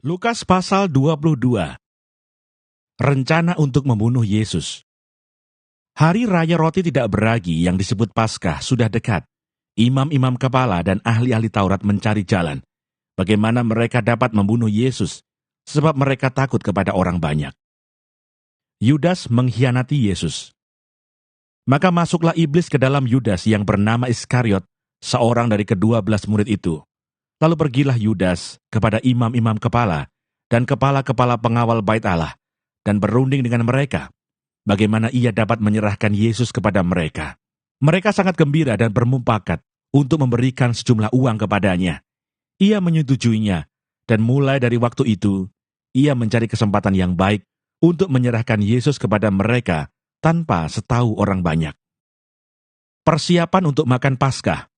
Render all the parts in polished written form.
Lukas pasal 22. Rencana untuk membunuh Yesus. Hari Raya Roti Tidak Beragi yang disebut Paskah sudah dekat. Imam-imam kepala dan ahli-ahli Taurat mencari jalan bagaimana mereka dapat membunuh Yesus, sebab mereka takut kepada orang banyak. Yudas mengkhianati Yesus. Maka masuklah iblis ke dalam Yudas yang bernama Iskariot, seorang dari ke-12 murid itu. Lalu pergilah Yudas kepada imam-imam kepala dan kepala-kepala pengawal bait Allah dan berunding dengan mereka, bagaimana ia dapat menyerahkan Yesus kepada mereka. Mereka sangat gembira dan bermumpakat untuk memberikan sejumlah uang kepadanya. Ia menyetujuinya, dan mulai dari waktu itu, ia mencari kesempatan yang baik untuk menyerahkan Yesus kepada mereka tanpa setahu orang banyak. Persiapan untuk makan Paskah.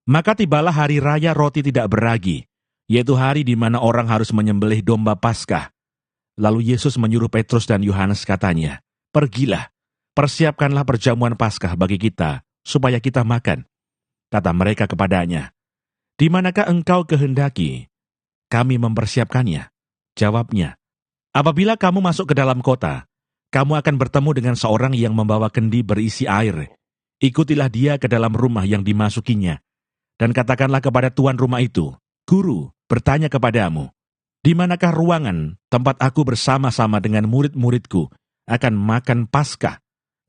Maka tibalah hari Raya Roti Tidak Beragi, yaitu hari di mana orang harus menyembelih domba Paskah. Lalu Yesus menyuruh Petrus dan Yohanes katanya, "Pergilah, persiapkanlah perjamuan Paskah bagi kita, supaya kita makan." Kata mereka kepadanya, "Di manakah engkau kehendaki kami mempersiapkannya?" Jawabnya, "Apabila kamu masuk ke dalam kota, kamu akan bertemu dengan seorang yang membawa kendi berisi air. Ikutilah dia ke dalam rumah yang dimasukinya, dan katakanlah kepada tuan rumah itu, 'Guru bertanya kepadamu, di manakah ruangan tempat aku bersama-sama dengan murid-muridku akan makan Paskah?'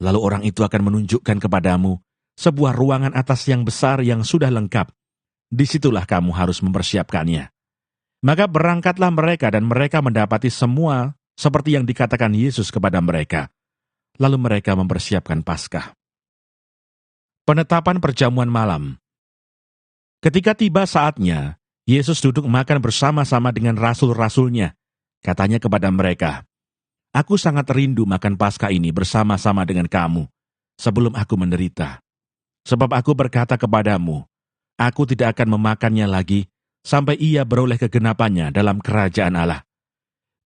Lalu orang itu akan menunjukkan kepadamu sebuah ruangan atas yang besar yang sudah lengkap. Disitulah kamu harus mempersiapkannya." Maka berangkatlah mereka dan mereka mendapati semua seperti yang dikatakan Yesus kepada mereka. Lalu mereka mempersiapkan Paskah. Penetapan perjamuan malam. Ketika tiba saatnya, Yesus duduk makan bersama-sama dengan rasul-rasulnya. Katanya kepada mereka, "Aku sangat rindu makan Paskah ini bersama-sama dengan kamu, sebelum aku menderita. Sebab aku berkata kepadamu, aku tidak akan memakannya lagi, sampai ia beroleh kegenapannya dalam kerajaan Allah."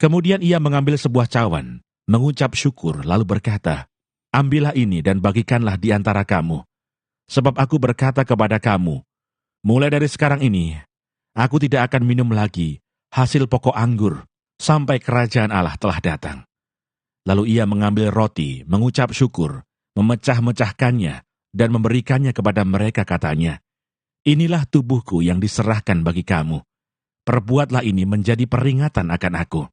Kemudian ia mengambil sebuah cawan, mengucap syukur, lalu berkata, "Ambillah ini dan bagikanlah di antara kamu. Sebab aku berkata kepada kamu, mulai dari sekarang ini, aku tidak akan minum lagi hasil pokok anggur, sampai kerajaan Allah telah datang." Lalu ia mengambil roti, mengucap syukur, memecah-mecahkannya, dan memberikannya kepada mereka katanya, "Inilah tubuhku yang diserahkan bagi kamu. Perbuatlah ini menjadi peringatan akan aku."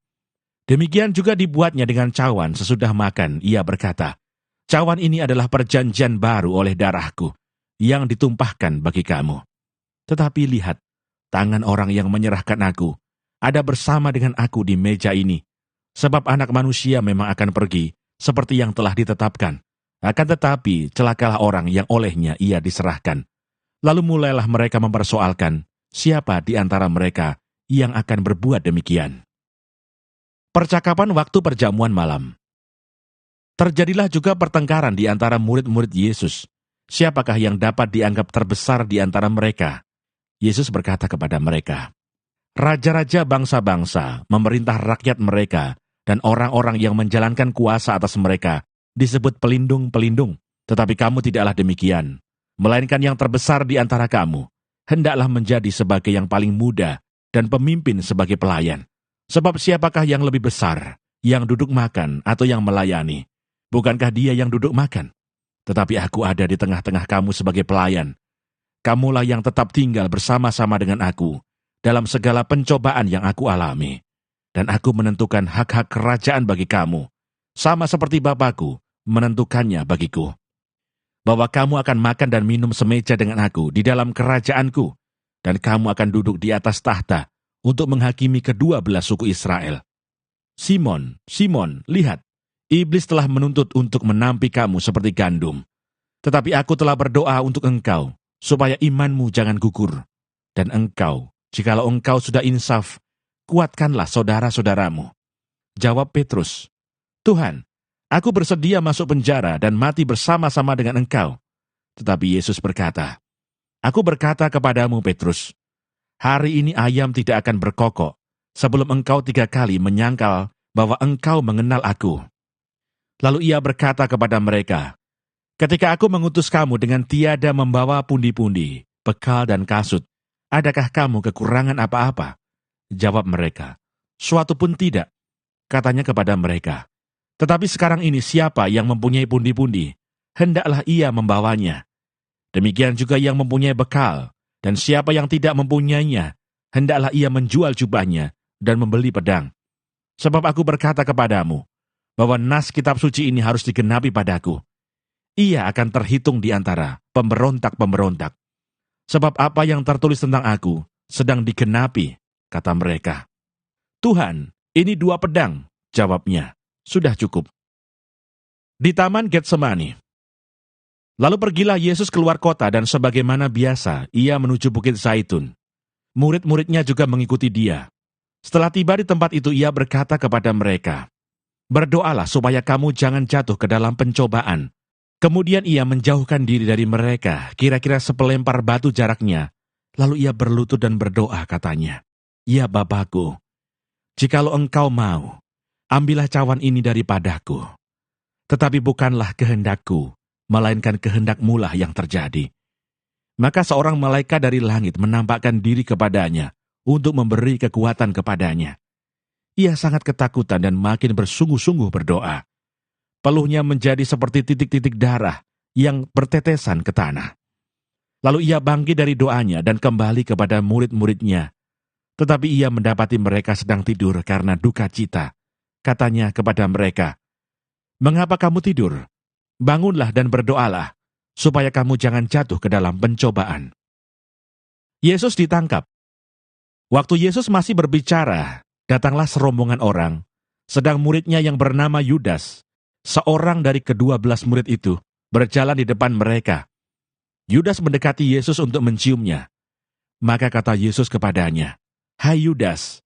Demikian juga dibuatnya dengan cawan sesudah makan. Ia berkata, "Cawan ini adalah perjanjian baru oleh darahku, yang ditumpahkan bagi kamu. Tetapi lihat, tangan orang yang menyerahkan aku ada bersama dengan aku di meja ini. Sebab Anak Manusia memang akan pergi seperti yang telah ditetapkan. Akan tetapi celakalah orang yang olehnya ia diserahkan." Lalu mulailah mereka mempersoalkan siapa di antara mereka yang akan berbuat demikian. Percakapan waktu perjamuan malam. Terjadilah juga pertengkaran di antara murid-murid Yesus. Siapakah yang dapat dianggap terbesar di antara mereka? Yesus berkata kepada mereka, "Raja-raja bangsa-bangsa memerintah rakyat mereka, dan orang-orang yang menjalankan kuasa atas mereka disebut pelindung-pelindung. Tetapi kamu tidaklah demikian, melainkan yang terbesar di antara kamu hendaklah menjadi sebagai yang paling muda dan pemimpin sebagai pelayan. Sebab siapakah yang lebih besar, yang duduk makan atau yang melayani? Bukankah dia yang duduk makan? Tetapi aku ada di tengah-tengah kamu sebagai pelayan. Kamulah yang tetap tinggal bersama-sama dengan aku dalam segala pencobaan yang aku alami. Dan aku menentukan hak-hak kerajaan bagi kamu, sama seperti Bapakku menentukannya bagiku. Bahwa kamu akan makan dan minum semeja dengan aku di dalam kerajaanku, dan kamu akan duduk di atas tahta untuk menghakimi ke-12 suku Israel. Simon, Simon, lihat, iblis telah menuntut untuk menampi kamu seperti gandum. Tetapi aku telah berdoa untuk engkau, supaya imanmu jangan gugur. Dan engkau, jikalau engkau sudah insaf, kuatkanlah saudara-saudaramu." Jawab Petrus, "Tuhan, aku bersedia masuk penjara dan mati bersama-sama dengan engkau." Tetapi Yesus berkata, "Aku berkata kepadamu, Petrus, hari ini ayam tidak akan berkokok sebelum engkau 3 kali menyangkal bahwa engkau mengenal aku." Lalu ia berkata kepada mereka, "Ketika aku mengutus kamu dengan tiada membawa pundi-pundi, bekal dan kasut, adakah kamu kekurangan apa-apa? Jawab mereka. Suatu pun tidak, katanya kepada mereka. Tetapi sekarang ini siapa yang mempunyai pundi-pundi, hendaklah ia membawanya. Demikian juga yang mempunyai bekal, dan siapa yang tidak mempunyainya, hendaklah ia menjual jubahnya dan membeli pedang. Sebab aku berkata kepadamu, bahwa nas kitab suci ini harus digenapi padaku. Ia akan terhitung di antara pemberontak-pemberontak. Sebab apa yang tertulis tentang aku sedang digenapi, kata mereka. Tuhan, ini 2 pedang, jawabnya. Sudah cukup. Di Taman Getsemani. Lalu pergilah Yesus keluar kota dan sebagaimana biasa, ia menuju Bukit Zaitun. Murid-muridnya juga mengikuti dia. Setelah tiba di tempat itu, ia berkata kepada mereka, berdoalah supaya kamu jangan jatuh ke dalam pencobaan. Kemudian ia menjauhkan diri dari mereka, kira-kira sepelempar batu jaraknya. Lalu ia berlutut dan berdoa, katanya, ya Bapakku, jikalau engkau mau, ambillah cawan ini daripadaku. Tetapi bukanlah kehendakku, melainkan kehendak-Mu lah yang terjadi. Maka seorang malaikat dari langit menampakkan diri kepadanya untuk memberi kekuatan kepadanya. Ia sangat ketakutan dan makin bersungguh-sungguh berdoa. Peluhnya menjadi seperti titik-titik darah yang bertetesan ke tanah. Lalu ia bangkit dari doanya dan kembali kepada murid-muridnya. Tetapi ia mendapati mereka sedang tidur karena duka cita. Katanya kepada mereka, mengapa kamu tidur? Bangunlah dan berdoalah, supaya kamu jangan jatuh ke dalam pencobaan. Yesus ditangkap. Waktu Yesus masih berbicara, datanglah serombongan orang, sedang muridnya yang bernama Yudas, seorang dari ke-12 murid itu, berjalan di depan mereka. Yudas mendekati Yesus untuk menciumnya. Maka kata Yesus kepadanya, hai Yudas,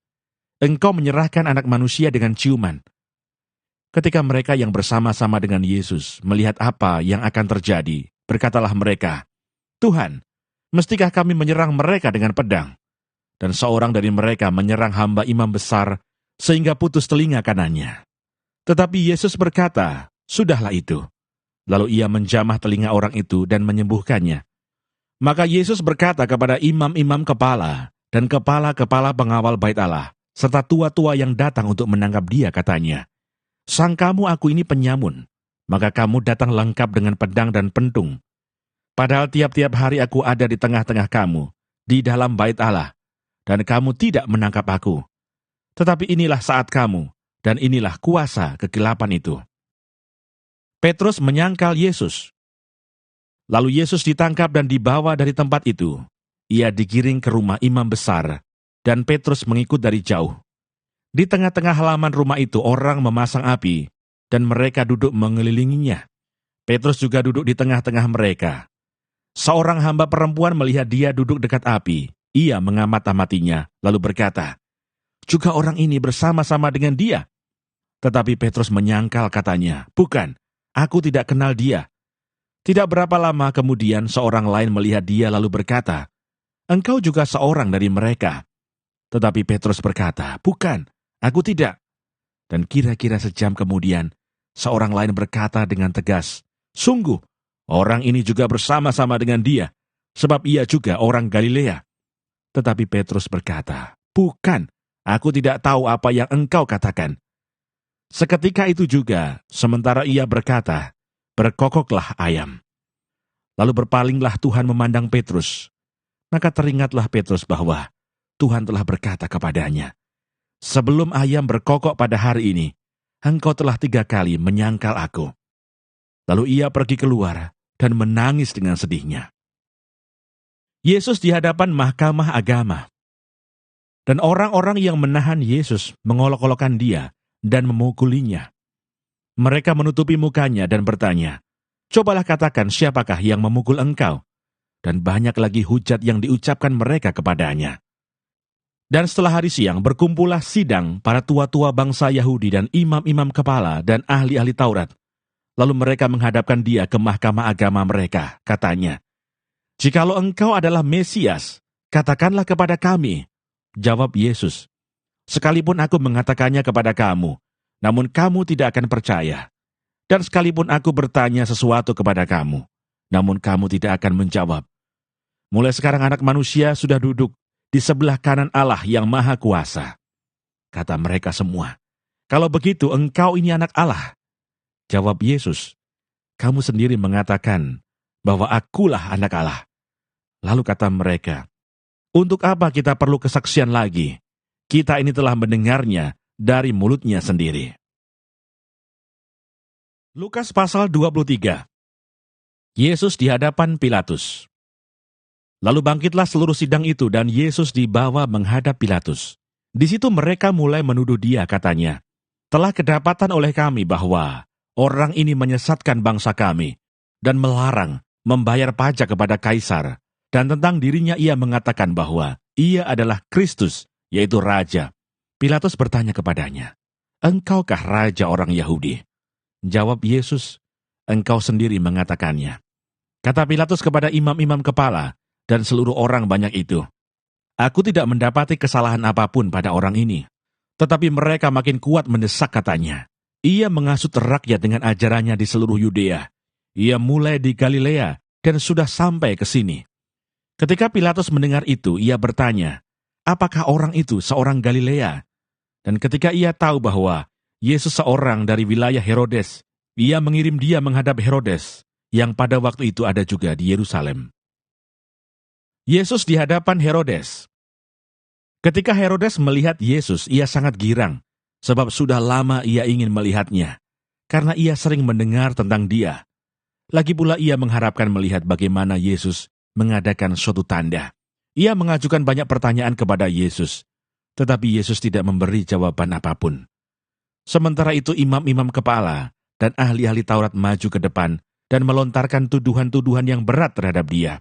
engkau menyerahkan Anak Manusia dengan ciuman. Ketika mereka yang bersama-sama dengan Yesus melihat apa yang akan terjadi, berkatalah mereka, Tuhan, mestikah kami menyerang mereka dengan pedang? Dan seorang dari mereka menyerang hamba imam besar, sehingga putus telinga kanannya. Tetapi Yesus berkata, sudahlah itu. Lalu ia menjamah telinga orang itu dan menyembuhkannya. Maka Yesus berkata kepada imam-imam kepala dan kepala-kepala pengawal bait Allah, serta tua-tua yang datang untuk menangkap dia, katanya, sangkamu aku ini penyamun, maka kamu datang lengkap dengan pedang dan pentung. Padahal tiap-tiap hari aku ada di tengah-tengah kamu, di dalam bait Allah, dan kamu tidak menangkap aku. Tetapi inilah saat kamu, dan inilah kuasa kegelapan itu. Petrus menyangkal Yesus. Lalu Yesus ditangkap dan dibawa dari tempat itu. Ia digiring ke rumah imam besar, dan Petrus mengikut dari jauh. Di tengah-tengah halaman rumah itu orang memasang api, dan mereka duduk mengelilinginya. Petrus juga duduk di tengah-tengah mereka. Seorang hamba perempuan melihat dia duduk dekat api. Ia mengamat-amatinya, lalu berkata, juga orang ini bersama-sama dengan dia. Tetapi Petrus menyangkal, katanya, bukan, aku tidak kenal dia. Tidak berapa lama kemudian seorang lain melihat dia lalu berkata, engkau juga seorang dari mereka. Tetapi Petrus berkata, bukan, aku tidak. Dan kira-kira sejam kemudian, seorang lain berkata dengan tegas, sungguh, orang ini juga bersama-sama dengan dia, sebab ia juga orang Galilea. Tetapi Petrus berkata, bukan, aku tidak tahu apa yang engkau katakan. Seketika itu juga, sementara ia berkata, berkokoklah ayam. Lalu berpalinglah Tuhan memandang Petrus. Maka teringatlah Petrus bahwa Tuhan telah berkata kepadanya, sebelum ayam berkokok pada hari ini, engkau telah 3 kali menyangkal aku. Lalu ia pergi keluar dan menangis dengan sedihnya. Yesus di hadapan mahkamah agama. Dan orang-orang yang menahan Yesus mengolok-olokkan dia dan memukulinya. Mereka menutupi mukanya dan bertanya, cobalah katakan siapakah yang memukul engkau? Dan banyak lagi hujat yang diucapkan mereka kepadanya. Dan setelah hari siang berkumpullah sidang para tua-tua bangsa Yahudi dan imam-imam kepala dan ahli-ahli Taurat. Lalu mereka menghadapkan dia ke mahkamah agama mereka, katanya, jikalau engkau adalah Mesias, katakanlah kepada kami. Jawab Yesus, sekalipun aku mengatakannya kepada kamu, namun kamu tidak akan percaya. Dan sekalipun aku bertanya sesuatu kepada kamu, namun kamu tidak akan menjawab. Mulai sekarang Anak Manusia sudah duduk di sebelah kanan Allah yang Maha Kuasa." Kata mereka semua, "Kalau begitu engkau ini anak Allah." Jawab Yesus, "Kamu sendiri mengatakan bahwa akulah anak Allah." Lalu kata mereka, "Untuk apa kita perlu kesaksian lagi? Kita ini telah mendengarnya dari mulutnya sendiri." Lukas pasal 23. Yesus di hadapan Pilatus. Lalu bangkitlah seluruh sidang itu dan Yesus dibawa menghadap Pilatus. Di situ mereka mulai menuduh dia, katanya, "Telah kedapatan oleh kami bahwa orang ini menyesatkan bangsa kami dan melarang membayar pajak kepada Kaisar, dan tentang dirinya ia mengatakan bahwa ia adalah Kristus, yaitu Raja." Pilatus bertanya kepadanya, "Engkaukah Raja orang Yahudi?" Jawab Yesus, "Engkau sendiri mengatakannya." Kata Pilatus kepada imam-imam kepala dan seluruh orang banyak itu, "Aku tidak mendapati kesalahan apapun pada orang ini." Tetapi mereka makin kuat mendesak, katanya, "Ia menghasut rakyat dengan ajarannya di seluruh Yudea. Ia mulai di Galilea dan sudah sampai ke sini." Ketika Pilatus mendengar itu, ia bertanya, "Apakah orang itu seorang Galilea?" Dan ketika ia tahu bahwa Yesus seorang dari wilayah Herodes, ia mengirim dia menghadap Herodes, yang pada waktu itu ada juga di Yerusalem. Yesus di hadapan Herodes. Ketika Herodes melihat Yesus, ia sangat girang, sebab sudah lama ia ingin melihatnya, karena ia sering mendengar tentang dia. Lagi pula ia mengharapkan melihat bagaimana Yesus mengadakan suatu tanda. Ia mengajukan banyak pertanyaan kepada Yesus, tetapi Yesus tidak memberi jawaban apapun. Sementara itu imam-imam kepala dan ahli-ahli Taurat maju ke depan dan melontarkan tuduhan-tuduhan yang berat terhadap dia.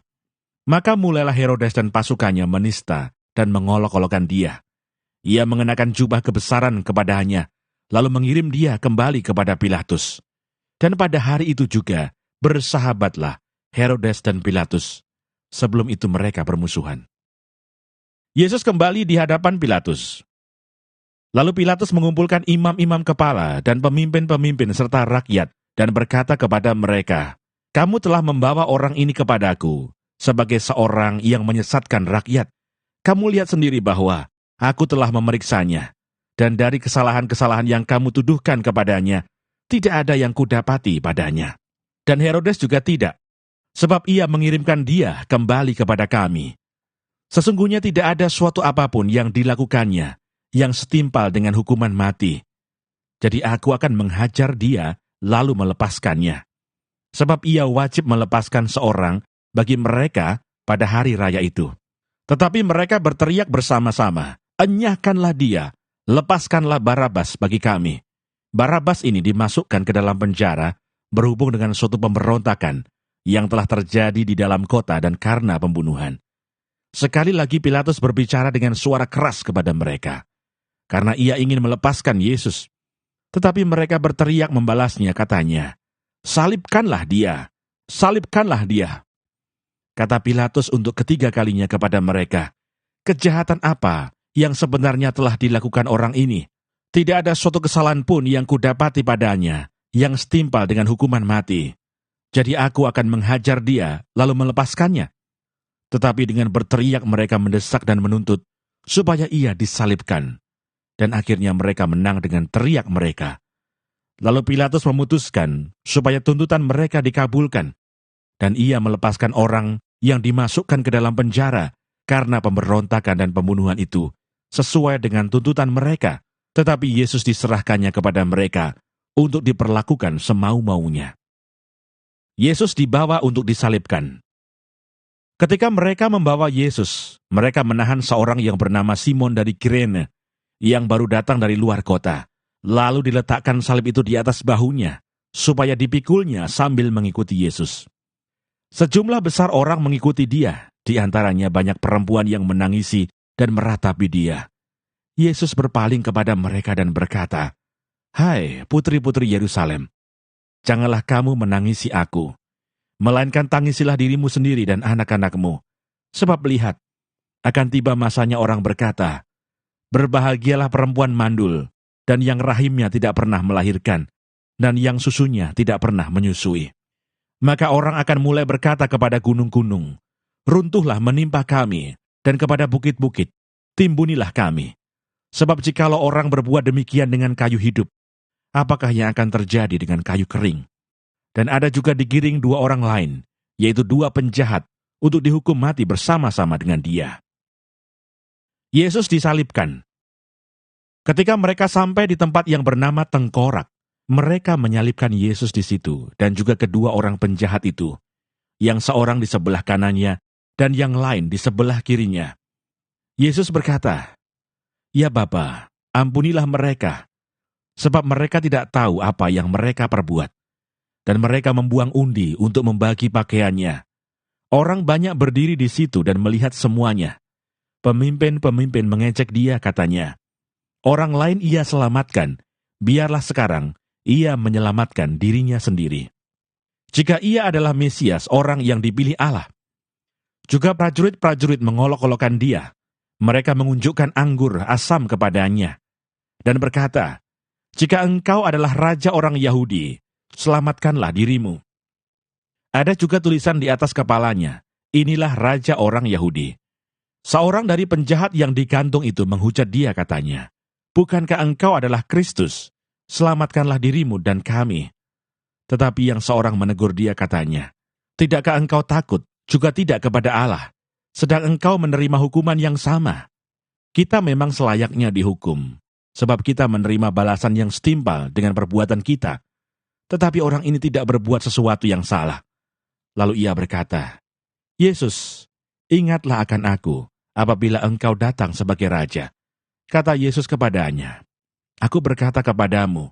Maka mulailah Herodes dan pasukannya menista dan mengolok-olokkan dia. Ia mengenakan jubah kebesaran kepadanya, lalu mengirim dia kembali kepada Pilatus. Dan pada hari itu juga bersahabatlah Herodes dan Pilatus. Sebelum itu mereka bermusuhan. Yesus kembali di hadapan Pilatus. Lalu Pilatus mengumpulkan imam-imam kepala dan pemimpin-pemimpin serta rakyat dan berkata kepada mereka, "Kamu telah membawa orang ini kepadaku sebagai seorang yang menyesatkan rakyat. Kamu lihat sendiri bahwa aku telah memeriksanya, dan dari kesalahan-kesalahan yang kamu tuduhkan kepadanya, tidak ada yang kudapati padanya. Dan Herodes juga tidak, sebab ia mengirimkan dia kembali kepada kami. Sesungguhnya tidak ada suatu apapun yang dilakukannya yang setimpal dengan hukuman mati. Jadi aku akan menghajar dia lalu melepaskannya. Sebab ia wajib melepaskan seorang bagi mereka pada hari raya itu." Tetapi mereka berteriak bersama-sama, "Enyahkanlah dia, lepaskanlah Barabas bagi kami." Barabas ini dimasukkan ke dalam penjara berhubung dengan suatu pemberontakan yang telah terjadi di dalam kota dan karena pembunuhan. Sekali lagi Pilatus berbicara dengan suara keras kepada mereka, karena ia ingin melepaskan Yesus. Tetapi mereka berteriak membalasnya, katanya, "Salibkanlah dia, salibkanlah dia." Kata Pilatus untuk ketiga kalinya kepada mereka, "Kejahatan apa yang sebenarnya telah dilakukan orang ini? Tidak ada suatu kesalahan pun yang kudapati padanya, yang setimpal dengan hukuman mati. Jadi aku akan menghajar dia, lalu melepaskannya." Tetapi dengan berteriak mereka mendesak dan menuntut, supaya ia disalibkan. Dan akhirnya mereka menang dengan teriak mereka. Lalu Pilatus memutuskan supaya tuntutan mereka dikabulkan. Dan ia melepaskan orang yang dimasukkan ke dalam penjara karena pemberontakan dan pembunuhan itu, sesuai dengan tuntutan mereka. Tetapi Yesus diserahkannya kepada mereka untuk diperlakukan semau-maunya. Yesus dibawa untuk disalibkan. Ketika mereka membawa Yesus, mereka menahan seorang yang bernama Simon dari Kirene, yang baru datang dari luar kota. Lalu diletakkan salib itu di atas bahunya, supaya dipikulnya sambil mengikuti Yesus. Sejumlah besar orang mengikuti dia, di antaranya banyak perempuan yang menangisi dan meratapi dia. Yesus berpaling kepada mereka dan berkata, "Hai putri-putri Yerusalem, janganlah kamu menangisi aku, melainkan tangisilah dirimu sendiri dan anak-anakmu. Sebab lihat, akan tiba masanya orang berkata, berbahagialah perempuan mandul, dan yang rahimnya tidak pernah melahirkan, dan yang susunya tidak pernah menyusui. Maka orang akan mulai berkata kepada gunung-gunung, runtuhlah menimpa kami, dan kepada bukit-bukit, timbunilah kami. Sebab jikalau orang berbuat demikian dengan kayu hidup, apakah yang akan terjadi dengan kayu kering? Dan ada juga digiring 2 orang lain, yaitu 2 penjahat, untuk dihukum mati bersama-sama dengan dia. Yesus disalibkan. Ketika mereka sampai di tempat yang bernama Tengkorak, mereka menyalibkan Yesus di situ, dan juga kedua orang penjahat itu, yang seorang di sebelah kanannya, dan yang lain di sebelah kirinya. Yesus berkata, "Ya Bapa, ampunilah mereka, sebab mereka tidak tahu apa yang mereka perbuat." Dan mereka membuang undi untuk membagi pakaiannya. Orang banyak berdiri di situ dan melihat semuanya. Pemimpin-pemimpin mengejek dia, katanya, "Orang lain ia selamatkan, biarlah sekarang ia menyelamatkan dirinya sendiri. Jika ia adalah Mesias, orang yang dipilih Allah." Juga prajurit-prajurit mengolok-olokkan dia. Mereka mengunjukkan anggur asam kepadanya dan berkata, "Jika engkau adalah raja orang Yahudi, selamatkanlah dirimu." Ada juga tulisan di atas kepalanya, "Inilah raja orang Yahudi." Seorang dari penjahat yang digantung itu menghujat dia, katanya, "Bukankah engkau adalah Kristus? Selamatkanlah dirimu dan kami." Tetapi yang seorang menegur dia, katanya, "Tidakkah engkau takut, juga tidak kepada Allah, sedang engkau menerima hukuman yang sama? Kita memang selayaknya dihukum, sebab kita menerima balasan yang setimpal dengan perbuatan kita. Tetapi orang ini tidak berbuat sesuatu yang salah." Lalu ia berkata, "Yesus, ingatlah akan aku apabila engkau datang sebagai raja." Kata Yesus kepadanya, "Aku berkata kepadamu,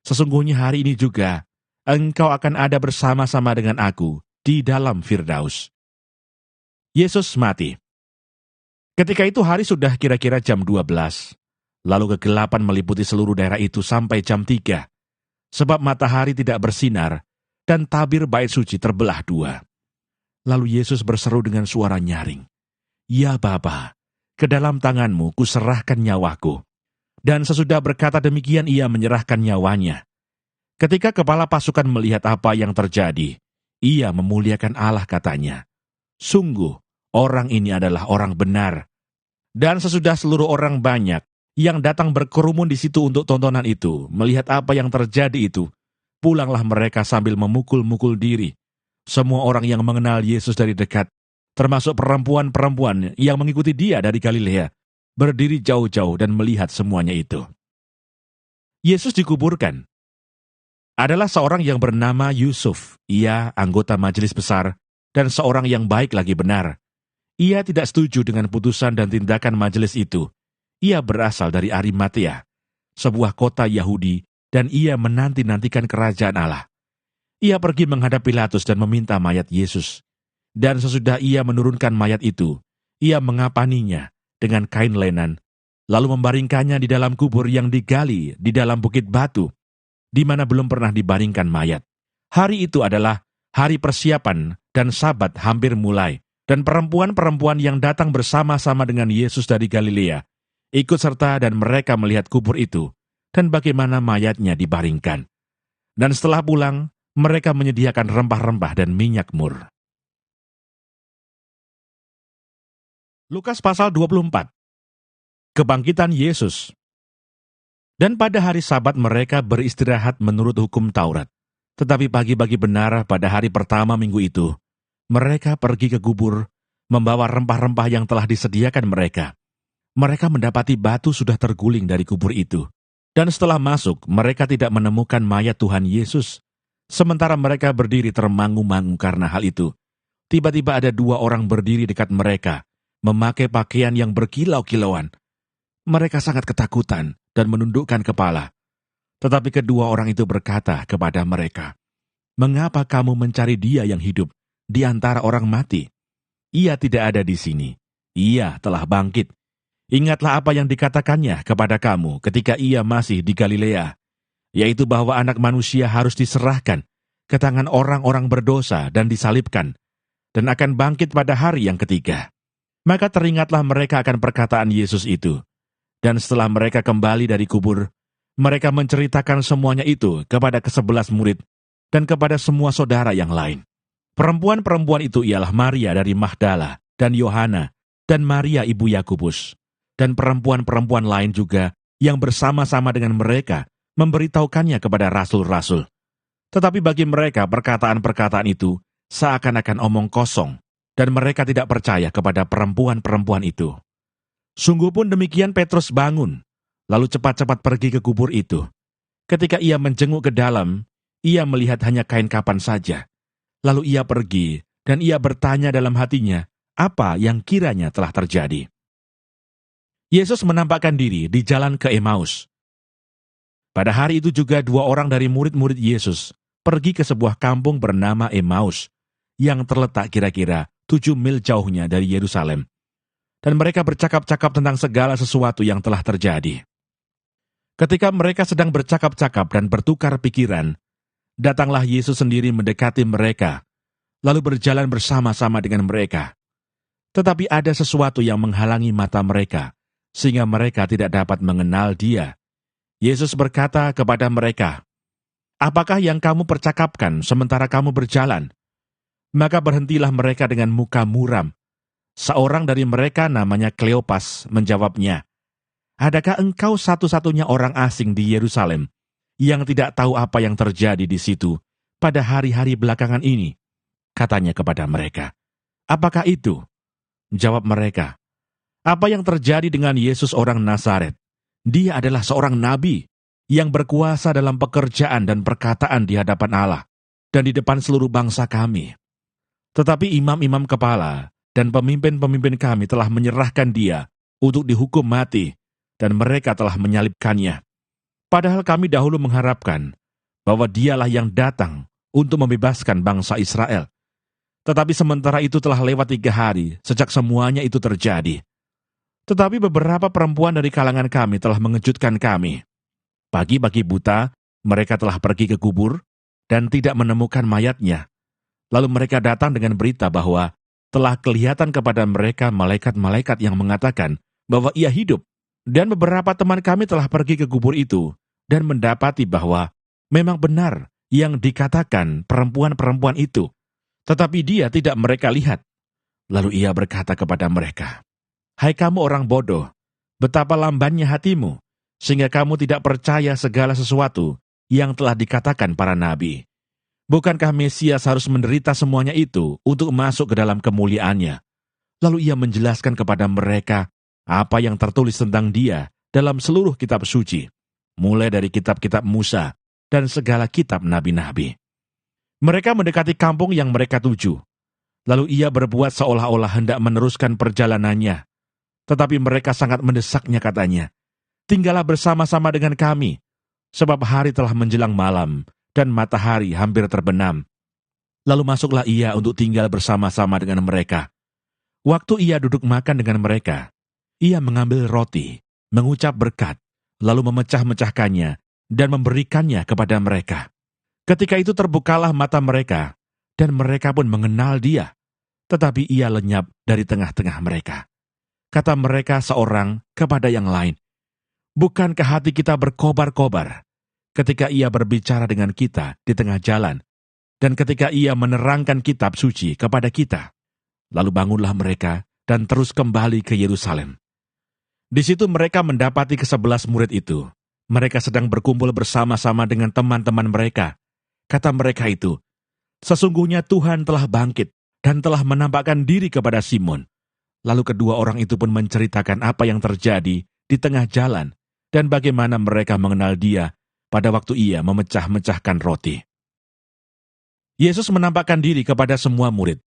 sesungguhnya hari ini juga engkau akan ada bersama-sama dengan aku di dalam Firdaus." Yesus mati. Ketika itu hari sudah kira-kira jam 12. Lalu kegelapan meliputi seluruh daerah itu sampai jam 3. Sebab matahari tidak bersinar, dan tabir bait suci terbelah 2. Lalu Yesus berseru dengan suara nyaring, "Ya Bapa, ke dalam tanganmu kuserahkan nyawaku." Dan sesudah berkata demikian ia menyerahkan nyawanya. Ketika kepala pasukan melihat apa yang terjadi, ia memuliakan Allah, katanya, "Sungguh, orang ini adalah orang benar." Dan sesudah seluruh orang banyak yang datang berkerumun di situ untuk tontonan itu, melihat apa yang terjadi itu, pulanglah mereka sambil memukul-mukul diri. Semua orang yang mengenal Yesus dari dekat, termasuk perempuan-perempuan yang mengikuti dia dari Galilea, berdiri jauh-jauh dan melihat semuanya itu. Yesus dikuburkan. Adalah seorang yang bernama Yusuf. Ia anggota majelis besar dan seorang yang baik lagi benar. Ia tidak setuju dengan putusan dan tindakan majelis itu. Ia berasal dari Arimatea, sebuah kota Yahudi, dan ia menanti-nantikan kerajaan Allah. Ia pergi menghadap Pilatus dan meminta mayat Yesus. Dan sesudah ia menurunkan mayat itu, ia mengapaninya dengan kain lenan, lalu membaringkannya di dalam kubur yang digali di dalam bukit batu, di mana belum pernah dibaringkan mayat. Hari itu adalah hari persiapan dan Sabat hampir mulai, dan perempuan-perempuan yang datang bersama-sama dengan Yesus dari Galilea ikut serta dan mereka melihat kubur itu dan bagaimana mayatnya dibaringkan. Dan setelah pulang, mereka menyediakan rempah-rempah dan minyak mur. Lukas pasal 24. Kebangkitan Yesus. Dan pada hari Sabat mereka beristirahat menurut hukum Taurat. Tetapi pagi-pagi benar pada hari pertama minggu itu, mereka pergi ke kubur, membawa rempah-rempah yang telah disediakan mereka. Mereka mendapati batu sudah terguling dari kubur itu. Dan setelah masuk, mereka tidak menemukan mayat Tuhan Yesus. Sementara mereka berdiri termangu-mangu karena hal itu, tiba-tiba ada 2 orang berdiri dekat mereka, memakai pakaian yang berkilau-kilauan. Mereka sangat ketakutan dan menundukkan kepala. Tetapi kedua orang itu berkata kepada mereka, "Mengapa kamu mencari Dia yang hidup di antara orang mati? Ia tidak ada di sini. Ia telah bangkit. Ingatlah apa yang dikatakannya kepada kamu ketika ia masih di Galilea, yaitu bahwa Anak Manusia harus diserahkan ke tangan orang-orang berdosa dan disalibkan, dan akan bangkit pada hari yang ketiga." Maka teringatlah mereka akan perkataan Yesus itu. Dan setelah mereka kembali dari kubur, mereka menceritakan semuanya itu kepada ke-11 murid dan kepada semua saudara yang lain. Perempuan-perempuan itu ialah Maria dari Magdala dan Yohana dan Maria ibu Yakobus, dan perempuan-perempuan lain juga yang bersama-sama dengan mereka memberitahukannya kepada rasul-rasul. Tetapi bagi mereka perkataan-perkataan itu seakan-akan omong kosong, dan mereka tidak percaya kepada perempuan-perempuan itu. Sungguh pun demikian Petrus bangun, lalu cepat-cepat pergi ke kubur itu. Ketika ia menjenguk ke dalam, ia melihat hanya kain kapan saja. Lalu ia pergi, dan ia bertanya dalam hatinya, apa yang kiranya telah terjadi. Yesus menampakkan diri di jalan ke Emmaus. Pada hari itu juga 2 orang dari murid-murid Yesus pergi ke sebuah kampung bernama Emmaus, yang terletak kira-kira 7 mil jauhnya dari Yerusalem. Dan mereka bercakap-cakap tentang segala sesuatu yang telah terjadi. Ketika mereka sedang bercakap-cakap dan bertukar pikiran, datanglah Yesus sendiri mendekati mereka, lalu berjalan bersama-sama dengan mereka. Tetapi ada sesuatu yang menghalangi mata mereka, sehingga mereka tidak dapat mengenal Dia. Yesus berkata kepada mereka, "Apakah yang kamu percakapkan sementara kamu berjalan?" Maka berhentilah mereka dengan muka muram. Seorang dari mereka namanya Kleopas menjawabnya, "Adakah engkau satu-satunya orang asing di Yerusalem yang tidak tahu apa yang terjadi di situ pada hari-hari belakangan ini?" Katanya kepada mereka. "Apakah itu?" Jawab mereka, "Apa yang terjadi dengan Yesus orang Nazaret? Dia adalah seorang nabi yang berkuasa dalam pekerjaan dan perkataan di hadapan Allah dan di depan seluruh bangsa kami. Tetapi imam-imam kepala dan pemimpin-pemimpin kami telah menyerahkan dia untuk dihukum mati, dan mereka telah menyalibkannya. Padahal kami dahulu mengharapkan bahwa dialah yang datang untuk membebaskan bangsa Israel. Tetapi sementara itu telah lewat 3 hari sejak semuanya itu terjadi. Tetapi beberapa perempuan dari kalangan kami telah mengejutkan kami. Pagi-pagi buta, mereka telah pergi ke kubur dan tidak menemukan mayatnya. Lalu mereka datang dengan berita bahwa telah kelihatan kepada mereka malaikat-malaikat yang mengatakan bahwa ia hidup. Dan beberapa teman kami telah pergi ke kubur itu dan mendapati bahwa memang benar yang dikatakan perempuan-perempuan itu. Tetapi dia tidak mereka lihat. Lalu ia berkata kepada mereka, "Hai kamu orang bodoh, betapa lambannya hatimu, sehingga kamu tidak percaya segala sesuatu yang telah dikatakan para nabi. Bukankah Mesias harus menderita semuanya itu untuk masuk ke dalam kemuliaannya?" Lalu ia menjelaskan kepada mereka apa yang tertulis tentang dia dalam seluruh kitab suci, mulai dari kitab-kitab Musa dan segala kitab nabi-nabi. Mereka mendekati kampung yang mereka tuju. Lalu ia berbuat seolah-olah hendak meneruskan perjalanannya. Tetapi mereka sangat mendesaknya, katanya, "Tinggallah bersama-sama dengan kami, sebab hari telah menjelang malam dan matahari hampir terbenam." Lalu masuklah ia untuk tinggal bersama-sama dengan mereka. Waktu ia duduk makan dengan mereka, ia mengambil roti, mengucap berkat, lalu memecah-mecahkannya dan memberikannya kepada mereka. Ketika itu terbukalah mata mereka, dan mereka pun mengenal dia, tetapi ia lenyap dari tengah-tengah mereka. Kata mereka seorang kepada yang lain, "Bukankah hati kita berkobar-kobar ketika ia berbicara dengan kita di tengah jalan, dan ketika ia menerangkan kitab suci kepada kita?" Lalu bangunlah mereka dan terus kembali ke Yerusalem. Di situ mereka mendapati ke-11 murid itu. Mereka sedang berkumpul bersama-sama dengan teman-teman mereka. Kata mereka itu, "Sesungguhnya Tuhan telah bangkit dan telah menampakkan diri kepada Simon." Lalu kedua orang itu pun menceritakan apa yang terjadi di tengah jalan dan bagaimana mereka mengenal dia pada waktu ia memecah-mecahkan roti. Yesus menampakkan diri kepada semua murid.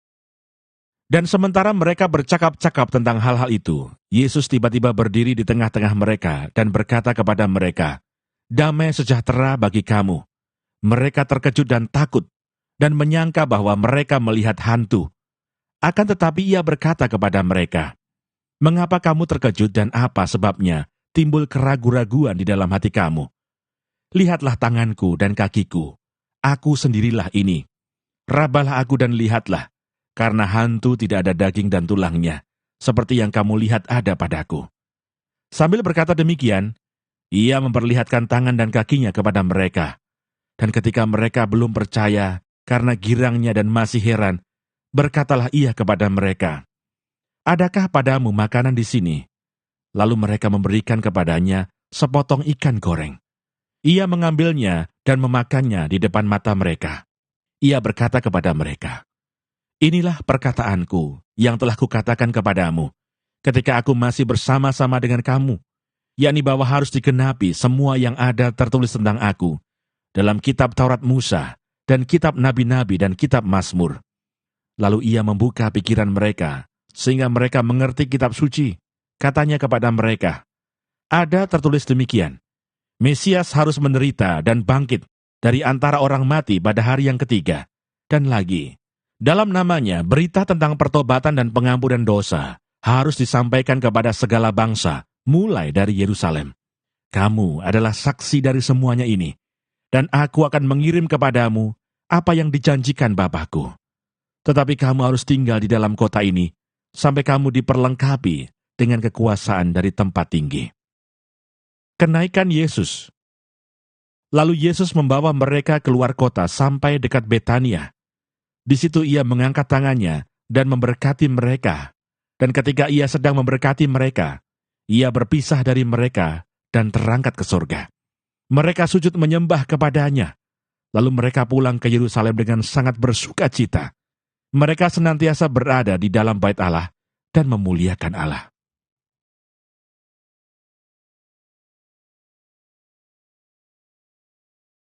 Dan sementara mereka bercakap-cakap tentang hal-hal itu, Yesus tiba-tiba berdiri di tengah-tengah mereka dan berkata kepada mereka, "Damai sejahtera bagi kamu." Mereka terkejut dan takut dan menyangka bahwa mereka melihat hantu. Akan tetapi ia berkata kepada mereka, "Mengapa kamu terkejut dan apa sebabnya timbul keraguan-raguan di dalam hati kamu? Lihatlah tanganku dan kakiku, aku sendirilah ini. Rabalah aku dan lihatlah, karena hantu tidak ada daging dan tulangnya, seperti yang kamu lihat ada padaku." Sambil berkata demikian, ia memperlihatkan tangan dan kakinya kepada mereka. Dan ketika mereka belum percaya karena girangnya dan masih heran, berkatalah ia kepada mereka, adakah padamu makanan di sini?" Lalu mereka memberikan kepadanya sepotong ikan goreng. Ia mengambilnya dan memakannya di depan mata mereka. Ia berkata kepada mereka, "Inilah perkataanku yang telah kukatakan kepadamu ketika aku masih bersama-sama dengan kamu, yakni bahwa harus digenapi semua yang ada tertulis tentang aku dalam kitab Taurat Musa dan kitab Nabi-Nabi dan kitab Mazmur." Lalu ia membuka pikiran mereka, sehingga mereka mengerti kitab suci. Katanya kepada mereka, "Ada tertulis demikian, Mesias harus menderita dan bangkit dari antara orang mati pada hari yang ketiga. Dan lagi, dalam namanya berita tentang pertobatan dan pengampunan dosa harus disampaikan kepada segala bangsa, mulai dari Yerusalem. Kamu adalah saksi dari semuanya ini, dan aku akan mengirim kepadamu apa yang dijanjikan Bapakku. Tetapi kamu harus tinggal di dalam kota ini, sampai kamu diperlengkapi dengan kekuasaan dari tempat tinggi." Kenaikan Yesus. Lalu Yesus membawa mereka keluar kota sampai dekat Betania. Di situ ia mengangkat tangannya dan memberkati mereka. Dan ketika ia sedang memberkati mereka, ia berpisah dari mereka dan terangkat ke surga. Mereka sujud menyembah kepadanya. Lalu mereka pulang ke Yerusalem dengan sangat bersuka cita. Mereka senantiasa berada di dalam bait Allah dan memuliakan Allah.